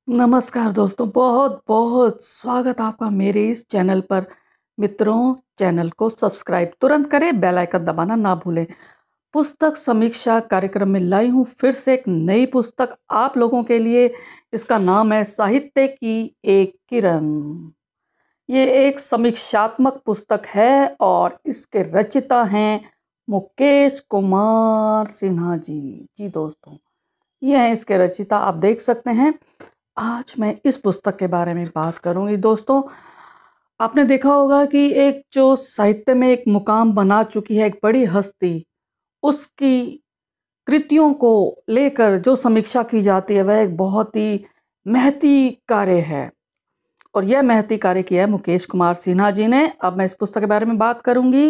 नमस्कार दोस्तों, बहुत बहुत स्वागत आपका मेरे इस चैनल पर। मित्रों, चैनल को सब्सक्राइब तुरंत करें, बेल आइकन दबाना ना भूलें। पुस्तक समीक्षा कार्यक्रम में लाई हूँ फिर से एक नई पुस्तक आप लोगों के लिए। इसका नाम है साहित्य की एक किरण। ये एक समीक्षात्मक पुस्तक है और इसके रचयिता हैं मुकेश कुमार सिन्हा जी। जी दोस्तों, ये हैं इसके रचयिता, आप देख सकते हैं। आज मैं इस पुस्तक के बारे में बात करूंगी। दोस्तों, आपने देखा होगा कि एक जो साहित्य में एक मुकाम बना चुकी है, एक बड़ी हस्ती, उसकी कृतियों को लेकर जो समीक्षा की जाती है वह एक बहुत ही महती कार्य है। और यह महती कार्य किया है मुकेश कुमार सिन्हा जी ने। अब मैं इस पुस्तक के बारे में बात करूंगी।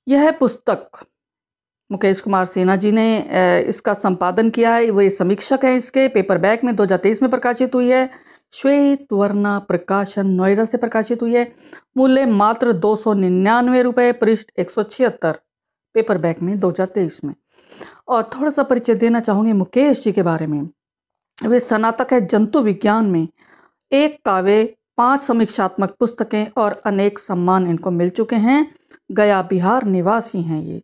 यह पुस्तक मुकेश कुमार सिन्हा जी ने इसका संपादन किया है। वो समीक्षक है। इसके पेपरबैक में 2023 में प्रकाशित हुई है। श्वेत वर्णा प्रकाशन, नोएडा से प्रकाशित हुई है। मूल्य मात्र 299 रुपये, पृष्ठ 176, पेपरबैक में 2023 में। और थोड़ा सा परिचय देना चाहूँगी मुकेश जी के बारे में। वे स्नातक है जंतु विज्ञान में। एक काव्य, 5 समीक्षात्मक पुस्तकें और अनेक सम्मान इनको मिल चुके हैं। गया बिहार निवासी हैं ये।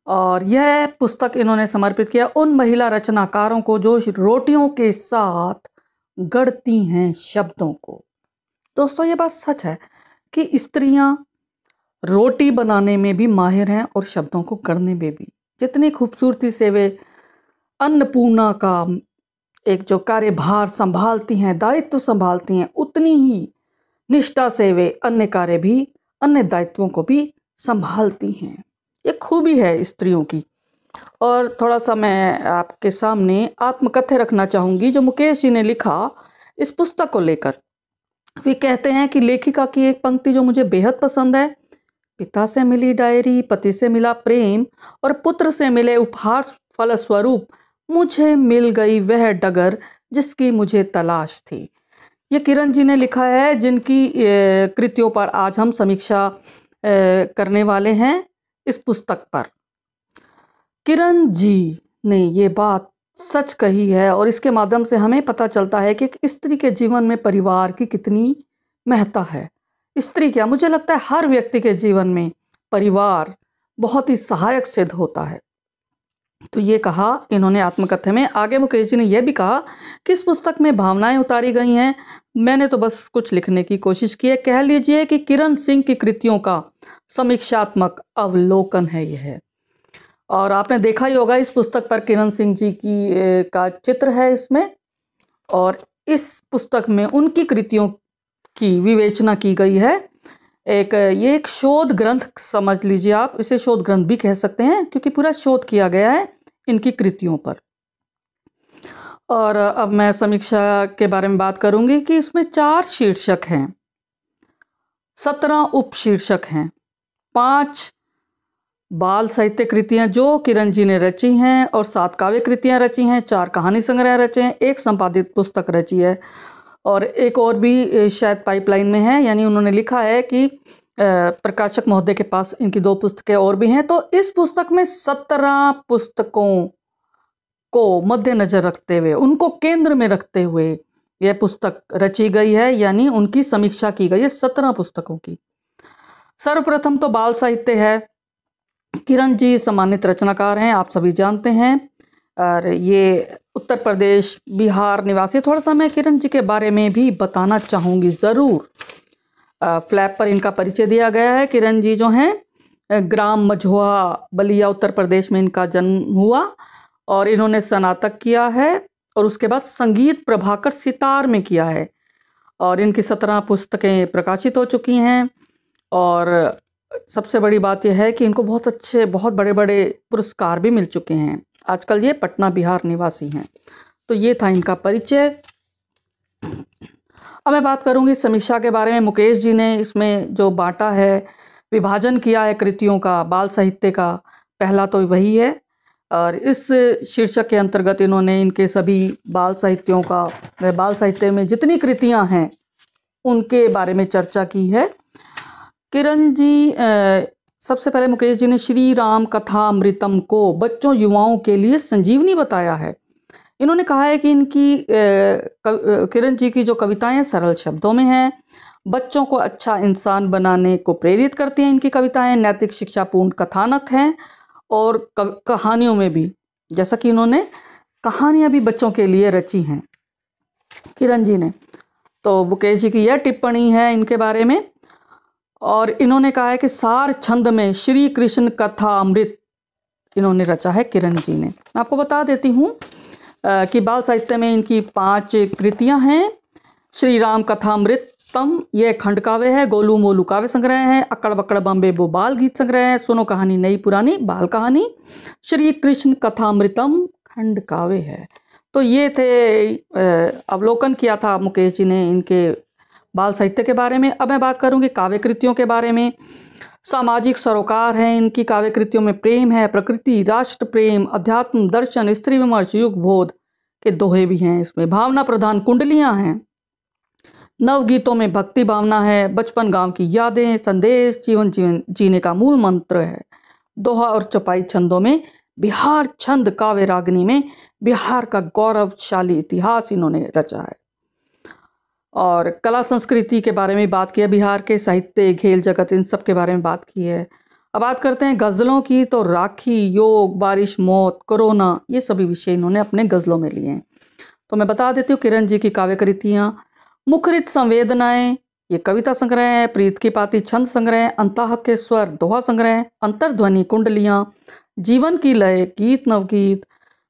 और यह पुस्तक इन्होंने समर्पित किया उन महिला रचनाकारों को जो रोटियों के साथ गढ़ती हैं शब्दों को। दोस्तों, ये बात सच है कि स्त्रियां रोटी बनाने में भी माहिर हैं और शब्दों को गढ़ने में भी। जितनी खूबसूरती से वे अन्नपूर्णा का एक जो कार्यभार संभालती हैं, दायित्व संभालती हैं, उतनी ही निष्ठा से वे अन्य कार्य भी, अन्य दायित्वों को भी संभालती हैं। ये खूबी है स्त्रियों की। और थोड़ा सा मैं आपके सामने आत्मकथ्य रखना चाहूँगी जो मुकेश जी ने लिखा इस पुस्तक को लेकर। वे कहते हैं कि लेखिका की एक पंक्ति जो मुझे बेहद पसंद है। पिता से मिली डायरी, पति से मिला प्रेम और पुत्र से मिले उपहार फलस्वरूप मुझे मिल गई वह डगर जिसकी मुझे तलाश थी। ये किरण जी ने लिखा है, जिनकी कृतियों पर आज हम समीक्षा करने वाले हैं इस पुस्तक पर। किरण जी ने ये बात सच कही है और इसके माध्यम से हमें पता चलता है कि एक स्त्री के जीवन में परिवार की कितनी महत्ता है। स्त्री क्या, मुझे लगता है हर व्यक्ति के जीवन में परिवार बहुत ही सहायक सिद्ध होता है। तो ये कहा इन्होंने आत्मकथ्य में। आगे मुकेश जी ने यह भी कहा कि इस पुस्तक में भावनाएं उतारी गई हैं, मैंने तो बस कुछ लिखने की कोशिश की है। कह लीजिए कि किरण सिंह की कृतियों का समीक्षात्मक अवलोकन है यह। और आपने देखा ही होगा इस पुस्तक पर किरण सिंह जी की का चित्र है इसमें। और इस पुस्तक में उनकी कृतियों की विवेचना की गई है। ये एक शोध ग्रंथ समझ लीजिए, आप इसे शोध ग्रंथ भी कह सकते हैं क्योंकि पूरा शोध किया गया है इनकी कृतियों पर। और अब मैं समीक्षा के बारे में बात करूंगी कि इसमें 4 शीर्षक हैं, 17 उपशीर्षक हैं, 5 बाल साहित्य कृतियां जो किरण जी ने रची हैं और 7 काव्य कृतियां रची हैं, 4 कहानी संग्रह रचे हैं, 1 संपादित पुस्तक रची है और एक और भी शायद पाइपलाइन में है। यानी उन्होंने लिखा है कि प्रकाशक महोदय के पास इनकी 2 पुस्तकें और भी हैं। तो इस पुस्तक में 17 पुस्तकों को मद्देनजर रखते हुए, उनको केंद्र में रखते हुए यह पुस्तक रची गई है। यानी उनकी समीक्षा की गई है 17 पुस्तकों की। सर्वप्रथम तो बाल साहित्य है। किरण जी सम्मानित रचनाकार हैं, आप सभी जानते हैं। और ये उत्तर प्रदेश बिहार निवासी। थोड़ा सा मैं किरण जी के बारे में भी बताना चाहूँगी ज़रूर। फ्लैप पर इनका परिचय दिया गया है। किरण जी जो हैं ग्राम मझुआ, बलिया, उत्तर प्रदेश में इनका जन्म हुआ और इन्होंने स्नातक किया है और उसके बाद संगीत प्रभाकर सितार में किया है। और इनकी 17 पुस्तकें प्रकाशित हो चुकी हैं। और सबसे बड़ी बात यह है कि इनको बहुत अच्छे, बहुत बड़े बड़े पुरस्कार भी मिल चुके हैं। आजकल ये पटना बिहार निवासी हैं। तो ये था इनका परिचय। अब मैं बात करूंगी समीक्षा के बारे में। मुकेश जी ने इसमें जो बांटा है, विभाजन किया है कृतियों का, बाल साहित्य का, पहला तो वही है। और इस शीर्षक के अंतर्गत इन्होंने इनके सभी बाल साहित्यों का, बाल साहित्य में जितनी कृतियां हैं उनके बारे में चर्चा की है। किरण जी सबसे पहले मुकेश जी ने श्री राम कथामृतम को बच्चों युवाओं के लिए संजीवनी बताया है। इन्होंने कहा है कि इनकी किरण जी की जो कविताएं सरल शब्दों में हैं, बच्चों को अच्छा इंसान बनाने को प्रेरित करती हैं। इनकी कविताएं नैतिक शिक्षापूर्ण कथानक हैं और कहानियों में भी, जैसा कि इन्होंने कहानियां भी बच्चों के लिए रची हैं किरण जी ने। तो मुकेश जी की यह टिप्पणी है इनके बारे में। और इन्होंने कहा है कि सार छंद में श्री कृष्ण कथा अमृत इन्होंने रचा है किरण जी ने। मैं आपको बता देती हूँ कि बाल साहित्य में इनकी 5 कृतियां हैं। श्री राम कथामृतम ये खंड काव्य है, गोलू मोलू काव्य संग्रह है, अक्कड़ बक्कड़ बम्बे वो बाल गीत संग्रह है, सुनो कहानी नई पुरानी बाल कहानी, श्री कृष्ण कथामृतम खंड काव्य है। तो ये थे अवलोकन किया था मुकेश जी ने इनके बाल साहित्य के बारे में। अब मैं बात करूंगी काव्य कृतियों के बारे में। सामाजिक सरोकार हैं इनकी काव्य कृतियों में। प्रेम है, प्रकृति, राष्ट्र प्रेम, अध्यात्म, दर्शन, स्त्री विमर्श, युग बोध के दोहे भी हैं इसमें। भावना प्रधान कुंडलियां हैं। नवगीतों में भक्ति भावना है, बचपन गांव की यादें, संदेश, जीवन जीने का मूल मंत्र है। दोहा और चौपाई छंदों में बिहार छंद काव्य रागनी में बिहार का गौरवशाली इतिहास इन्होंने रचा है। और कला संस्कृति के बारे में बात किया, बिहार के साहित्य, खेल जगत, इन सब के बारे में बात की है। अब बात करते हैं गज़लों की। तो राखी, योग, बारिश, मौत, कोरोना, ये सभी विषय इन्होंने अपने गज़लों में लिए हैं। तो मैं बता देती हूँ किरण जी की काव्य कृतियाँ। मुखरित संवेदनाएं ये कविता संग्रह है। प्रीत की पाती छंद संग्रह, अंतः के स्वर दोहा संग्रह, अंतर्ध्वनि कुंडलियाँ, जीवन की लय, गीत नवगीत,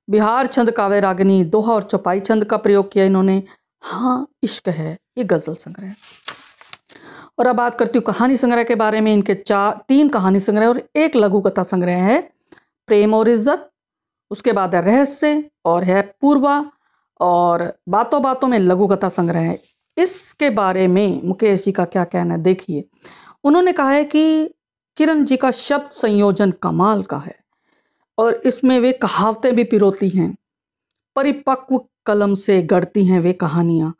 बिहार छंद काव्य रागनी, दोहा और चौपाई छंद का प्रयोग किया इन्होंने। हाँ इश्क है ये गजल संग्रह। और अब बात करती हूँ कहानी संग्रह के बारे में। इनके 3 कहानी संग्रह और 1 लघु कथा संग्रह है। प्रेम और इज्जत, उसके बाद है रहस्य और है पूर्वा, और बातों बातों में लघु कथा संग्रह है। इसके बारे में मुकेश जी का क्या कहना है देखिए। उन्होंने कहा है कि किरण जी का शब्द संयोजन कमाल का है और इसमें वे कहावतें भी पिरोती हैं। परिपक्व कलम से गढ़ती हैं वे कहानियाँ,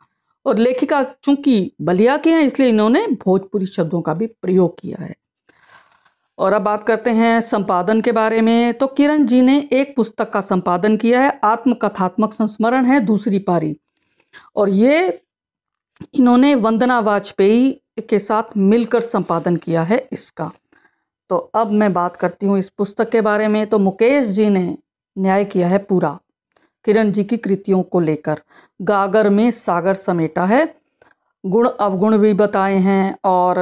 और लेखिका चूंकि बलिया की हैं इसलिए इन्होंने भोजपुरी शब्दों का भी प्रयोग किया है। और अब बात करते हैं संपादन के बारे में। तो किरण जी ने एक पुस्तक का संपादन किया है, आत्मकथात्मक संस्मरण है, दूसरी पारी, और ये इन्होंने वंदना वाजपेयी के साथ मिलकर संपादन किया है इसका। तो अब मैं बात करती हूँ इस पुस्तक के बारे में। तो मुकेश जी ने न्याय किया है पूरा किरण जी की कृतियों को लेकर। गागर में सागर समेटा है, गुण अवगुण भी बताए हैं और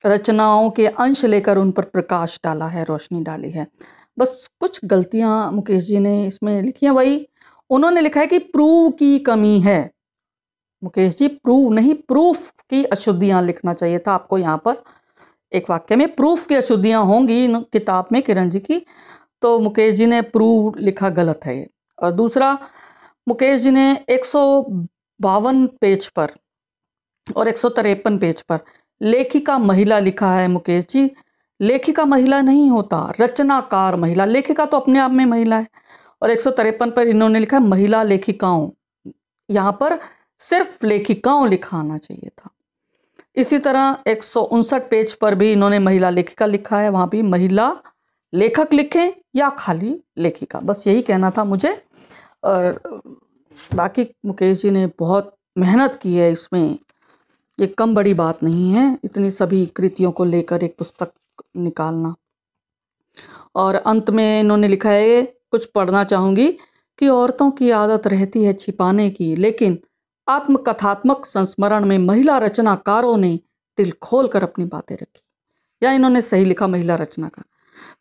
रचनाओं के अंश लेकर उन पर प्रकाश डाला है, रोशनी डाली है। बस कुछ गलतियां मुकेश जी ने इसमें लिखी हैं। वही उन्होंने लिखा है कि प्रूव की कमी है। मुकेश जी प्रूव नहीं, प्रूफ की अशुद्धियां लिखना चाहिए था आपको। यहाँ पर एक वाक्य में प्रूफ की अशुद्धियां होंगी किताब में किरण जी की, तो मुकेश जी ने प्रूव लिखा, गलत है ये। और दूसरा, मुकेश जी ने 152 पेज पर और 153 पेज पर लेखिका महिला लिखा है। मुकेश जी लेखिका महिला नहीं होता, रचनाकार महिला। लेखिका तो अपने आप में महिला है। और 153 पर इन्होंने लिखा है महिला लेखिकाओं। यहाँ पर सिर्फ लेखिकाओं लिखा आना चाहिए था। इसी तरह 159 पेज पर भी इन्होंने महिला लेखिका लिखा है, वहाँ भी महिला लेखक लिखें या खाली लेखिका, बस यही कहना था मुझे। और बाकी मुकेश जी ने बहुत मेहनत की है इसमें, ये कम बड़ी बात नहीं है इतनी सभी कृतियों को लेकर एक पुस्तक निकालना। और अंत में इन्होंने लिखा है, कुछ पढ़ना चाहूँगी, कि औरतों की आदत रहती है छिपाने की, लेकिन आत्मकथात्मक संस्मरण में महिला रचनाकारों ने दिल खोल कर अपनी बातें रखी। या इन्होंने सही लिखा, महिला रचनाकार।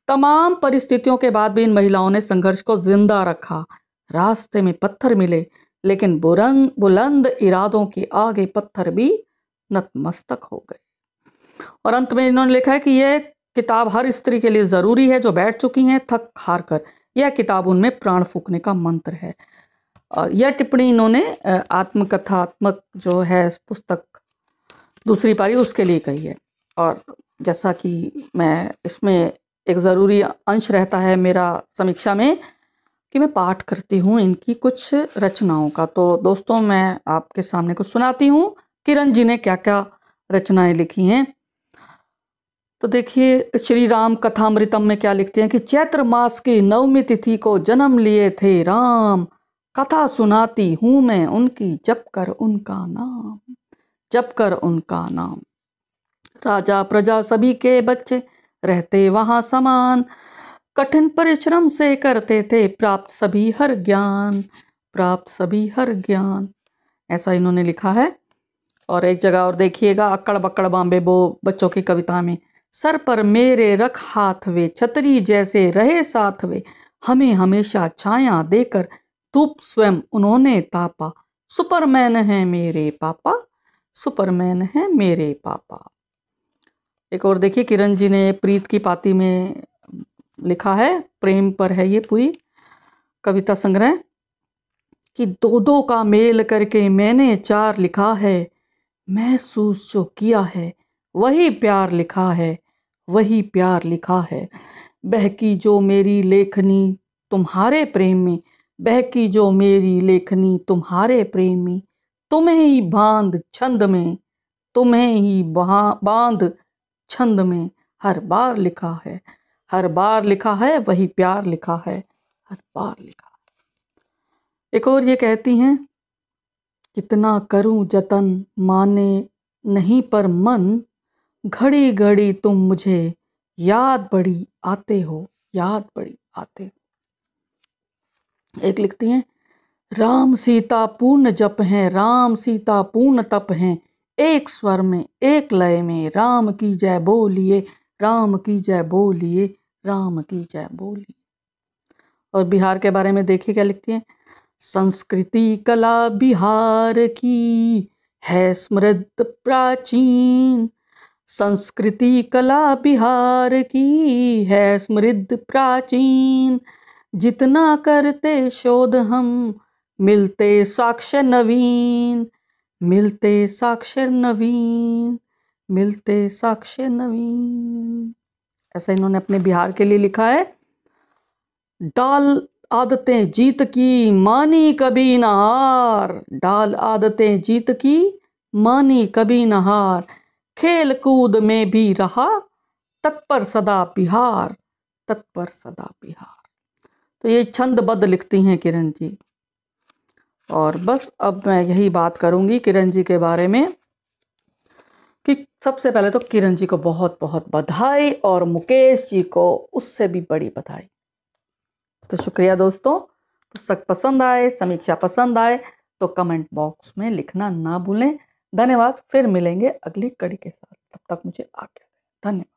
तमाम परिस्थितियों के बाद भी इन महिलाओं ने संघर्ष को जिंदा रखा। रास्ते में पत्थर मिले, लेकिन बुलंद इरादों के आगे पत्थर भी नतमस्तक हो गए। और अंत में इन्होंने लिखा है कि यह किताब हर स्त्री के लिए ज़रूरी है जो बैठ चुकी हैं थक हार कर। यह किताब उनमें प्राण फूंकने का मंत्र है। और यह टिप्पणी इन्होंने आत्मकथात्मक जो है पुस्तक दूसरी पारी उसके लिए कही है। और जैसा कि मैं इसमें एक ज़रूरी अंश रहता है मेरा समीक्षा में कि मैं पाठ करती हूँ इनकी कुछ रचनाओं का। तो दोस्तों मैं आपके सामने कुछ सुनाती हूँ किरण जी ने क्या क्या रचनाएं लिखी हैं। तो देखिए, श्री राम कथामृतम में क्या लिखते हैं कि चैत्र मास की 9वीं तिथि को जन्म लिए थे राम, कथा सुनाती हूँ मैं उनकी, जप कर उनका नाम, जप कर उनका नाम। राजा प्रजा सभी के बच्चे रहते वहाँ समान, कठिन परिश्रम से करते थे प्राप्त सभी हर ज्ञान, प्राप्त सभी हर ज्ञान। ऐसा इन्होंने लिखा है। और एक जगह और देखिएगा, अक्कड़ बक्कड़ बाम्बे बो बच्चों की कविता में, सर पर मेरे रख हाथ वे, छतरी जैसे रहे साथ वे, हमें हमेशा छाया देकर धूप स्वयं उन्होंने तापा, सुपरमैन है मेरे पापा, सुपरमैन है मेरे पापा। एक और देखिए, किरण जी ने प्रीत की पाती में लिखा है, प्रेम पर है ये पूरी कविता संग्रह, कि दो दो का मेल करके मैंने चार लिखा है, महसूस जो किया है वही प्यार लिखा है, वही प्यार लिखा है। बहकी जो मेरी लेखनी तुम्हारे प्रेम में, बहकी जो मेरी लेखनी तुम्हारे प्रेम में, तुम्हें ही बांध छंद में, तुम्हें ही बांध छंद में, हर बार लिखा है, हर बार लिखा है, वही प्यार लिखा है, हर बार लिखा है। एक और ये कहती हैं, कितना करूं जतन माने नहीं पर मन, घड़ी घड़ी तुम मुझे याद बड़ी आते हो, याद बड़ी आते हो। एक लिखती हैं, राम सीता पूर्ण जप हैं, राम सीता पूर्ण तप हैं, एक स्वर में एक लय में, राम की जय बोलिए, राम की जय बोलिए, राम की जय बोलिए। और बिहार के बारे में देखिए क्या लिखती हैं, संस्कृति कला बिहार की है समृद्ध प्राचीन, संस्कृति कला बिहार की है समृद्ध प्राचीन, जितना करते शोध हम मिलते साक्ष्य नवीन, मिलते साक्ष्य नवीन, मिलते साक्ष्य नवीन। ऐसा इन्होंने अपने बिहार के लिए लिखा है। डाल आदतें जीत की मानी कभी न हार, डाल आदतें जीत की मानी कभी न हार, खेल कूद में भी रहा तत्पर सदा बिहार, तत्पर सदा बिहार। तो ये छंदबद्ध लिखती हैं किरण जी। और बस अब मैं यही बात करूंगी किरण जी के बारे में, कि सबसे पहले तो किरण जी को बहुत बहुत बधाई, और मुकेश जी को उससे भी बड़ी बधाई। तो शुक्रिया दोस्तों। पुस्तक पसंद आए, समीक्षा पसंद आए तो कमेंट बॉक्स में लिखना ना भूलें। धन्यवाद। फिर मिलेंगे अगली कड़ी के साथ, तब तक मुझे आज्ञा दें। धन्यवाद।